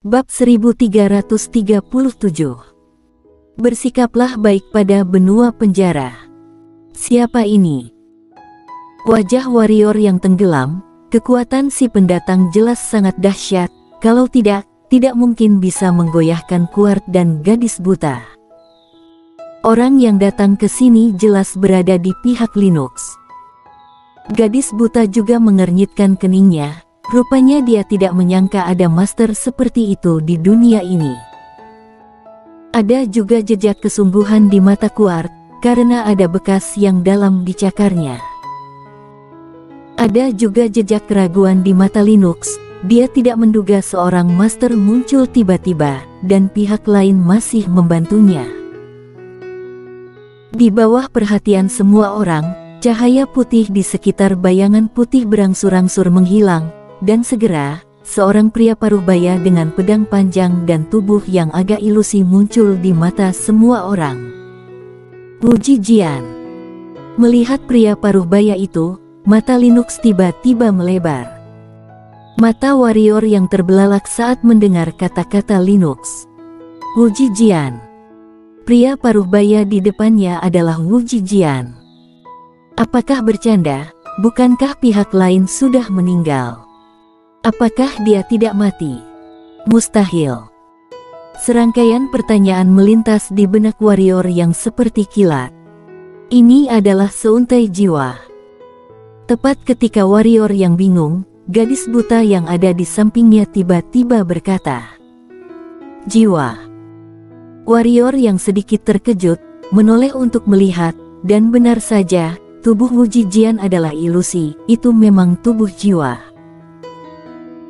Bab 1337. Bersikaplah baik pada benua penjara. Siapa ini? Wajah warrior yang tenggelam. Kekuatan si pendatang jelas sangat dahsyat. Kalau tidak mungkin bisa menggoyahkan Quart dan gadis buta. Orang yang datang ke sini jelas berada di pihak Linux. Gadis buta juga mengernyitkan keningnya. Rupanya dia tidak menyangka ada master seperti itu di dunia ini. Ada juga jejak kesungguhan di mata Quart, karena ada bekas yang dalam dicakarnya. Ada juga jejak keraguan di mata Linux. Dia tidak menduga seorang master muncul tiba-tiba, dan pihak lain masih membantunya. Di bawah perhatian semua orang, cahaya putih di sekitar bayangan putih berangsur-angsur menghilang, dan segera, seorang pria paruhbaya dengan pedang panjang dan tubuh yang agak ilusi muncul di mata semua orang. Wu Jijian. Melihat pria paruhbaya itu, mata Linux tiba-tiba melebar. Mata warrior yang terbelalak saat mendengar kata-kata Linux. Wu Jijian. Pria paruhbaya di depannya adalah Wu Jijian. Apakah bercanda? Bukankah pihak lain sudah meninggal? Apakah dia tidak mati? Mustahil. Serangkaian pertanyaan melintas di benak warrior yang seperti kilat. Ini adalah seuntai jiwa. Tepat ketika warrior yang bingung, gadis buta yang ada di sampingnya tiba-tiba berkata, "Jiwa." Warrior yang sedikit terkejut, menoleh untuk melihat, dan benar saja, tubuh Wu Jijian adalah ilusi, itu memang tubuh jiwa.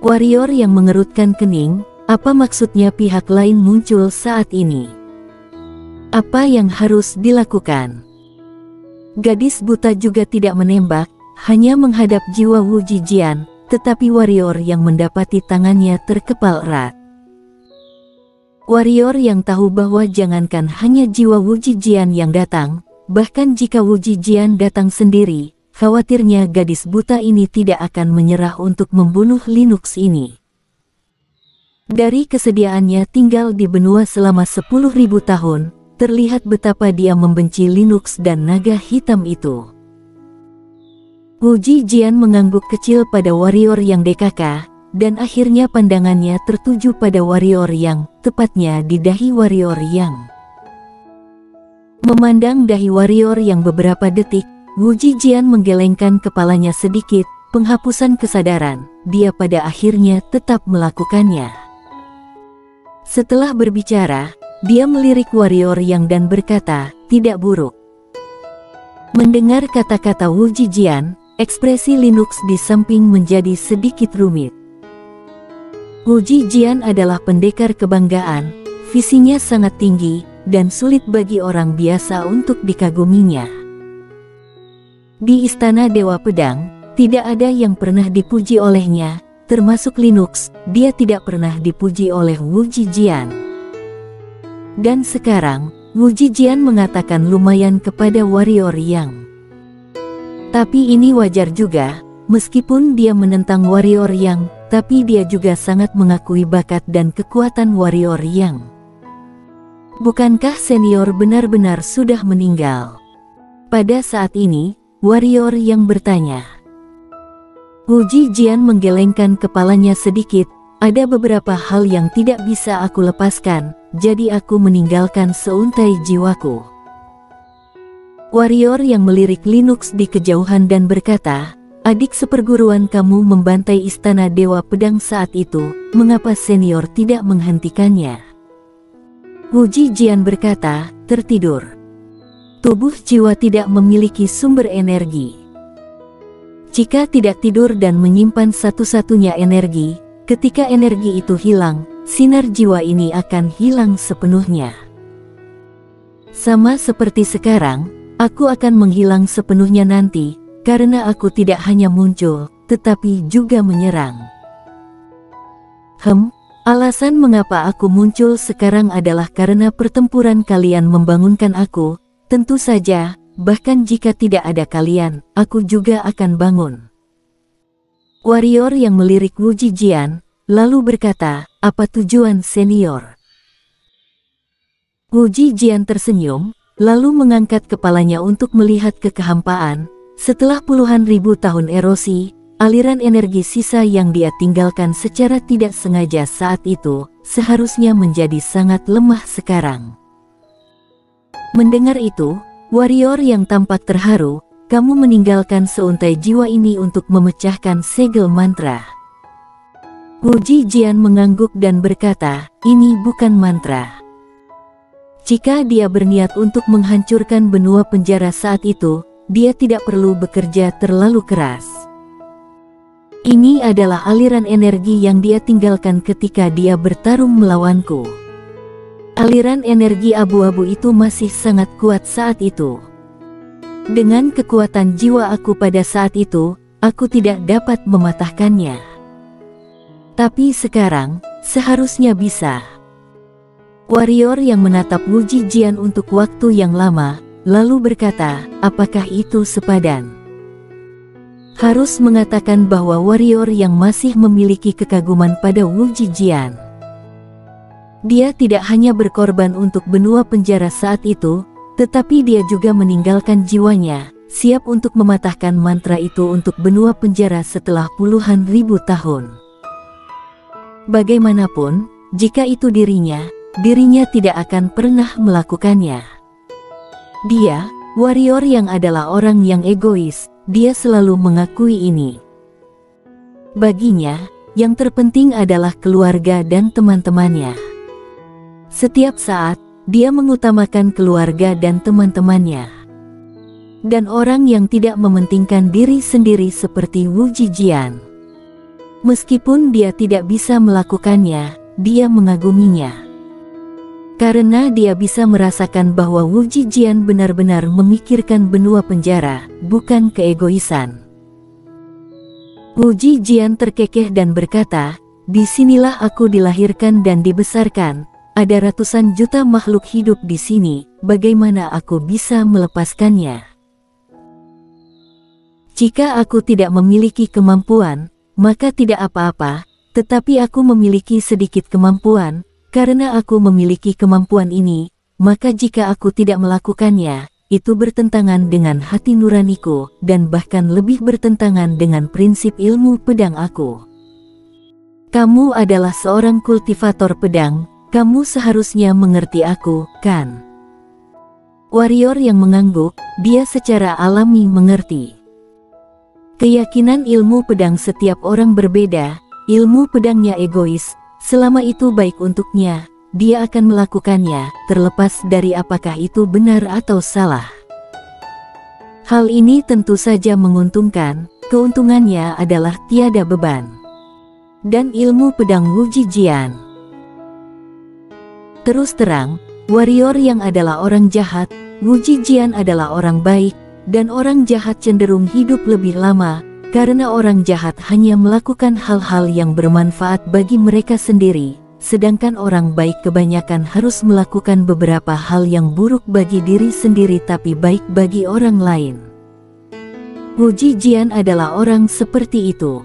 Warrior yang mengerutkan kening, apa maksudnya pihak lain muncul saat ini? Apa yang harus dilakukan? Gadis buta juga tidak menembak, hanya menghadap jiwa Wu Jijian, tetapi warrior yang mendapati tangannya terkepal erat. Warrior yang tahu bahwa jangankan hanya jiwa Wu Jijian yang datang, bahkan jika Wu Jijian datang sendiri, khawatirnya gadis buta ini tidak akan menyerah untuk membunuh Linux ini. Dari kesediaannya tinggal di benua selama 10.000 tahun, terlihat betapa dia membenci Linux dan naga hitam itu. Wu Jijian mengangguk kecil pada warrior yang DKK, dan akhirnya pandangannya tertuju pada warrior yang, tepatnya di dahi warrior yang. Memandang dahi warrior yang beberapa detik, Wu Jijian menggelengkan kepalanya sedikit, penghapusan kesadaran, dia pada akhirnya tetap melakukannya. Setelah berbicara, dia melirik warrior yang dan berkata, "Tidak buruk." Mendengar kata-kata Wu Jijian, ekspresi Linux di samping menjadi sedikit rumit. Wu Jijian adalah pendekar kebanggaan, visinya sangat tinggi, dan sulit bagi orang biasa untuk dikaguminya. Di Istana Dewa Pedang, tidak ada yang pernah dipuji olehnya, termasuk Linux, dia tidak pernah dipuji oleh Wu Jijian. Dan sekarang, Wu Jijian mengatakan lumayan kepada warrior yang. Tapi ini wajar juga, meskipun dia menentang warrior yang, tapi dia juga sangat mengakui bakat dan kekuatan warrior yang. Bukankah senior benar-benar sudah meninggal? Pada saat ini, warrior yang bertanya. Wu Jijian menggelengkan kepalanya sedikit, ada beberapa hal yang tidak bisa aku lepaskan, jadi aku meninggalkan seuntai jiwaku. Warrior yang melirik Linux di kejauhan dan berkata, "Adik seperguruan kamu membantai Istana Dewa Pedang saat itu, mengapa senior tidak menghentikannya?" Wu Jijian berkata, "Tertidur. Tubuh jiwa tidak memiliki sumber energi. Jika tidak tidur dan menyimpan satu-satunya energi, ketika energi itu hilang, sinar jiwa ini akan hilang sepenuhnya. Sama seperti sekarang, aku akan menghilang sepenuhnya nanti, karena aku tidak hanya muncul, tetapi juga menyerang." Alasan mengapa aku muncul sekarang adalah karena pertempuran kalian membangunkan aku. Tentu saja, bahkan jika tidak ada kalian, aku juga akan bangun. Warrior yang melirik Wu Jijian, lalu berkata, "Apa tujuan senior?" Wu Jijian tersenyum, lalu mengangkat kepalanya untuk melihat ke kehampaan. Setelah puluhan ribu tahun erosi, aliran energi sisa yang dia tinggalkan secara tidak sengaja saat itu, seharusnya menjadi sangat lemah sekarang. Mendengar itu, warrior yang tampak terharu, "Kamu meninggalkan seuntai jiwa ini untuk memecahkan segel mantra." Wu Jijian mengangguk dan berkata, "Ini bukan mantra." Jika dia berniat untuk menghancurkan benua penjara saat itu, dia tidak perlu bekerja terlalu keras. Ini adalah aliran energi yang dia tinggalkan ketika dia bertarung melawanku. Aliran energi abu-abu itu masih sangat kuat saat itu. Dengan kekuatan jiwa aku pada saat itu, aku tidak dapat mematahkannya. Tapi sekarang, seharusnya bisa. Warrior yang menatap Wu Jijian untuk waktu yang lama, lalu berkata, "Apakah itu sepadan?" Harus mengatakan bahwa warrior yang masih memiliki kekaguman pada Wu Jijian. Dia tidak hanya berkorban untuk benua penjara saat itu, tetapi dia juga meninggalkan jiwanya, siap untuk mematahkan mantra itu untuk benua penjara setelah puluhan ribu tahun. Bagaimanapun, jika itu dirinya tidak akan pernah melakukannya. Dia, warrior yang adalah orang yang egois, dia selalu mengakui ini. Baginya, yang terpenting adalah keluarga dan teman-temannya. Setiap saat, dia mengutamakan keluarga dan teman-temannya. Dan orang yang tidak mementingkan diri sendiri seperti Wu Jijian. Meskipun dia tidak bisa melakukannya, dia mengaguminya. Karena dia bisa merasakan bahwa Wu Jijian benar-benar memikirkan benua penjara, bukan keegoisan. Wu Jijian terkekeh dan berkata, "Disinilah aku dilahirkan dan dibesarkan. Ada ratusan juta makhluk hidup di sini, bagaimana aku bisa melepaskannya? Jika aku tidak memiliki kemampuan, maka tidak apa-apa, tetapi aku memiliki sedikit kemampuan, karena aku memiliki kemampuan ini, maka jika aku tidak melakukannya, itu bertentangan dengan hati nuraniku, dan bahkan lebih bertentangan dengan prinsip ilmu pedang aku. Kamu adalah seorang kultivator pedang. Kamu seharusnya mengerti aku, kan?" Warrior yang mengangguk, dia secara alami mengerti. Keyakinan ilmu pedang setiap orang berbeda, ilmu pedangnya egois, selama itu baik untuknya, dia akan melakukannya, terlepas dari apakah itu benar atau salah. Hal ini tentu saja menguntungkan, keuntungannya adalah tiada beban. Dan ilmu pedang Wu Jijian. Terus terang, warrior yang adalah orang jahat, Wu Jijian adalah orang baik, dan orang jahat cenderung hidup lebih lama, karena orang jahat hanya melakukan hal-hal yang bermanfaat bagi mereka sendiri, sedangkan orang baik kebanyakan harus melakukan beberapa hal yang buruk bagi diri sendiri tapi baik bagi orang lain. Wu Jijian adalah orang seperti itu.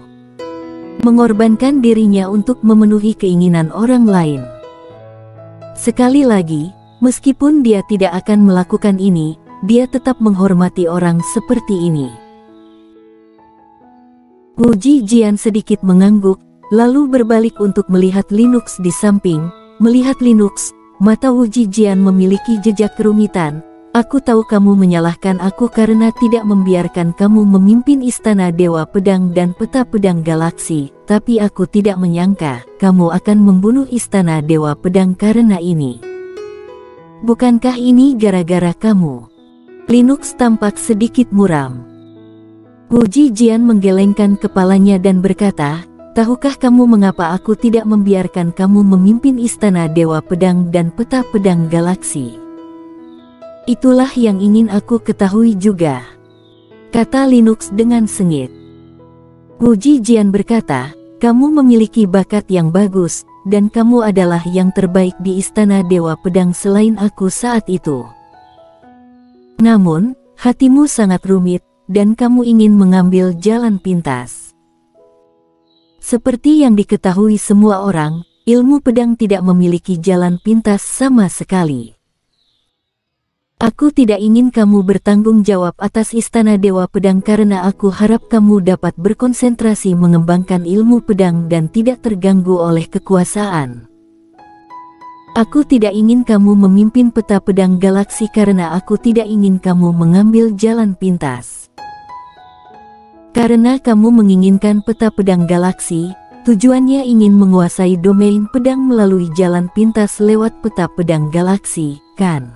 Mengorbankan dirinya untuk memenuhi keinginan orang lain. Sekali lagi, meskipun dia tidak akan melakukan ini, dia tetap menghormati orang seperti ini. Wu Jijian sedikit mengangguk, lalu berbalik untuk melihat Linux di samping. Melihat Linux, mata Wu Jijian memiliki jejak kerumitan. "Aku tahu kamu menyalahkan aku karena tidak membiarkan kamu memimpin Istana Dewa Pedang dan Peta Pedang Galaksi, tapi aku tidak menyangka kamu akan membunuh Istana Dewa Pedang karena ini. Bukankah ini gara-gara kamu?" Linux tampak sedikit muram. Wu Jijian menggelengkan kepalanya dan berkata, "Tahukah kamu mengapa aku tidak membiarkan kamu memimpin Istana Dewa Pedang dan Peta Pedang Galaksi?" "Itulah yang ingin aku ketahui juga," kata Linux dengan sengit. Wu Jijian berkata, "Kamu memiliki bakat yang bagus, dan kamu adalah yang terbaik di Istana Dewa Pedang selain aku saat itu. Namun, hatimu sangat rumit, dan kamu ingin mengambil jalan pintas. Seperti yang diketahui semua orang, ilmu pedang tidak memiliki jalan pintas sama sekali. Aku tidak ingin kamu bertanggung jawab atas Istana Dewa Pedang karena aku harap kamu dapat berkonsentrasi mengembangkan ilmu pedang dan tidak terganggu oleh kekuasaan. Aku tidak ingin kamu memimpin peta pedang galaksi karena aku tidak ingin kamu mengambil jalan pintas. Karena kamu menginginkan peta pedang galaksi, tujuannya ingin menguasai domain pedang melalui jalan pintas lewat peta pedang galaksi, kan?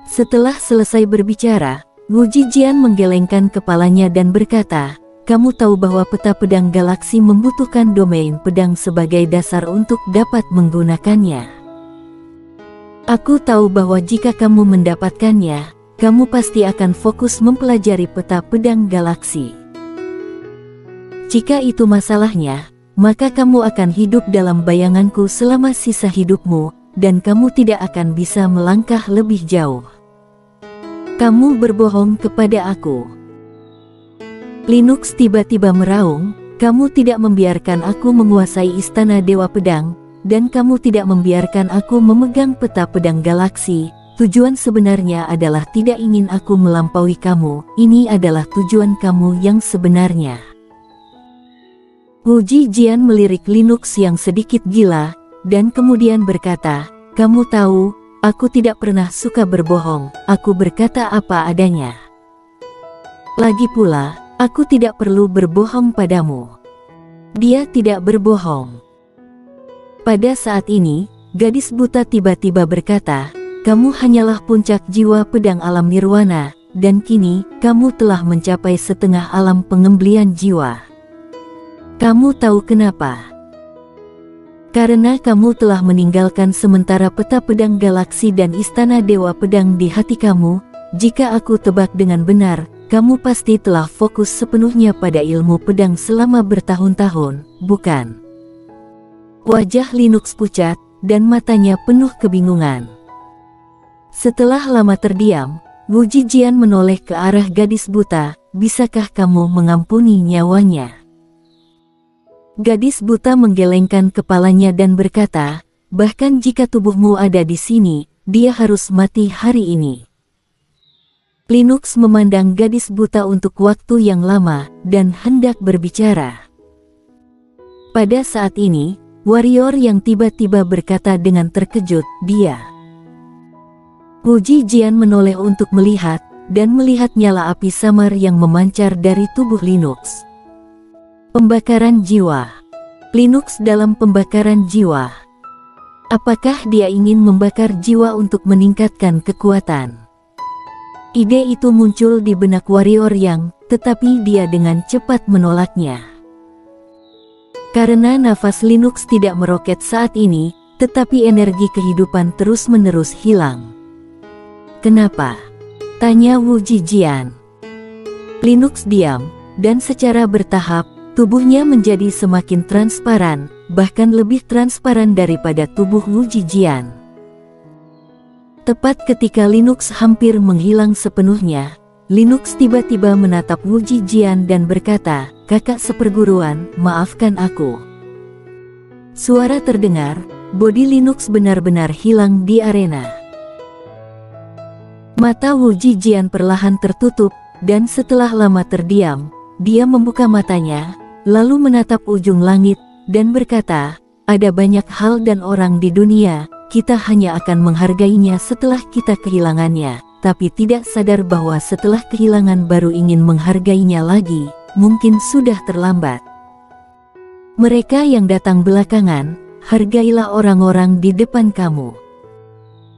Setelah selesai berbicara, Wu Jijian menggelengkan kepalanya dan berkata, kamu tahu bahwa peta pedang galaksi membutuhkan domain pedang sebagai dasar untuk dapat menggunakannya. Aku tahu bahwa jika kamu mendapatkannya, kamu pasti akan fokus mempelajari peta pedang galaksi. Jika itu masalahnya, maka kamu akan hidup dalam bayanganku selama sisa hidupmu, dan kamu tidak akan bisa melangkah lebih jauh. Kamu berbohong kepada aku. Linux tiba-tiba meraung, kamu tidak membiarkan aku menguasai Istana Dewa Pedang, dan kamu tidak membiarkan aku memegang peta pedang galaksi. Tujuan sebenarnya adalah tidak ingin aku melampaui kamu, ini adalah tujuan kamu yang sebenarnya. Wu Jijian melirik Linux yang sedikit gila, dan kemudian berkata, kamu tahu, aku tidak pernah suka berbohong, aku berkata apa adanya. Lagi pula, aku tidak perlu berbohong padamu. Dia tidak berbohong. Pada saat ini, gadis buta tiba-tiba berkata, kamu hanyalah puncak jiwa pedang alam nirwana, dan kini, kamu telah mencapai setengah alam pengembalian jiwa. Kamu tahu kenapa? Karena kamu telah meninggalkan sementara peta pedang galaksi dan Istana Dewa Pedang di hati kamu, jika aku tebak dengan benar, kamu pasti telah fokus sepenuhnya pada ilmu pedang selama bertahun-tahun, bukan? Wajah Linux pucat, dan matanya penuh kebingungan. Setelah lama terdiam, Wu Jijian menoleh ke arah gadis buta, bisakah kamu mengampuni nyawanya? Gadis buta menggelengkan kepalanya dan berkata, bahkan jika tubuhmu ada di sini, dia harus mati hari ini. Linux memandang gadis buta untuk waktu yang lama, dan hendak berbicara. Pada saat ini, warrior yang tiba-tiba berkata dengan terkejut, dia. Wu Jijian menoleh untuk melihat, dan melihat nyala api samar yang memancar dari tubuh Linux. Pembakaran jiwa. Linux dalam pembakaran jiwa. Apakah dia ingin membakar jiwa untuk meningkatkan kekuatan? Ide itu muncul di benak warrior yang, tetapi dia dengan cepat menolaknya. Karena nafas Linux tidak meroket saat ini, tetapi energi kehidupan terus-menerus hilang. Kenapa? Tanya Wu Jijian. Linux diam, dan secara bertahap, tubuhnya menjadi semakin transparan, bahkan lebih transparan daripada tubuh Wu Jijian. Tepat ketika Linux hampir menghilang sepenuhnya, Linux tiba-tiba menatap Wu Jijian dan berkata, kakak seperguruan, maafkan aku. Suara terdengar, bodi Linux benar-benar hilang di arena. Mata Wu Jijian perlahan tertutup, dan setelah lama terdiam, dia membuka matanya, lalu menatap ujung langit, dan berkata, ada banyak hal dan orang di dunia, kita hanya akan menghargainya setelah kita kehilangannya, tapi tidak sadar bahwa setelah kehilangan baru ingin menghargainya lagi, mungkin sudah terlambat. Mereka yang datang belakangan, hargailah orang-orang di depan kamu.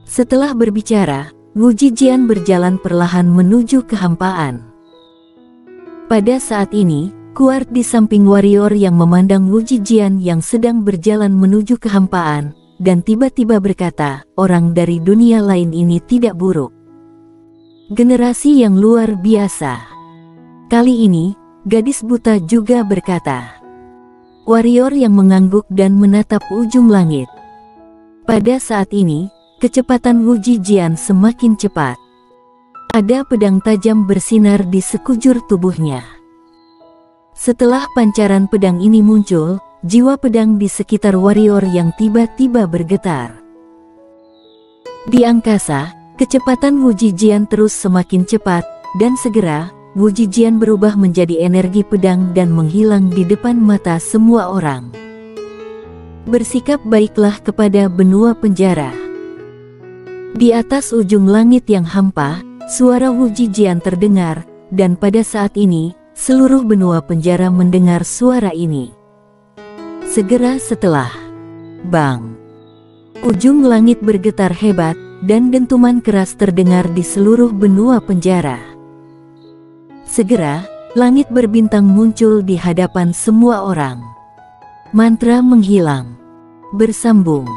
Setelah berbicara, Wu Jijian berjalan perlahan menuju kehampaan. Pada saat ini, Kuart di samping warrior yang memandang Wu Jijian yang sedang berjalan menuju kehampaan, dan tiba-tiba berkata, orang dari dunia lain ini tidak buruk. Generasi yang luar biasa. Kali ini, gadis buta juga berkata. Warrior yang mengangguk dan menatap ujung langit. Pada saat ini, kecepatan Wu Jijian semakin cepat. Ada pedang tajam bersinar di sekujur tubuhnya. Setelah pancaran pedang ini muncul, jiwa pedang di sekitar warrior yang tiba-tiba bergetar. Di angkasa, kecepatan Wu Jijian terus semakin cepat, dan segera, Wu Jijian berubah menjadi energi pedang dan menghilang di depan mata semua orang. Bersikap baiklah kepada benua penjara. Di atas ujung langit yang hampa, suara Wu Jijian terdengar, dan pada saat ini, seluruh benua penjara mendengar suara ini. Segera setelah bang, ujung langit bergetar hebat, dan dentuman keras terdengar di seluruh benua penjara. Segera, langit berbintang muncul di hadapan semua orang. Mantra menghilang. Bersambung.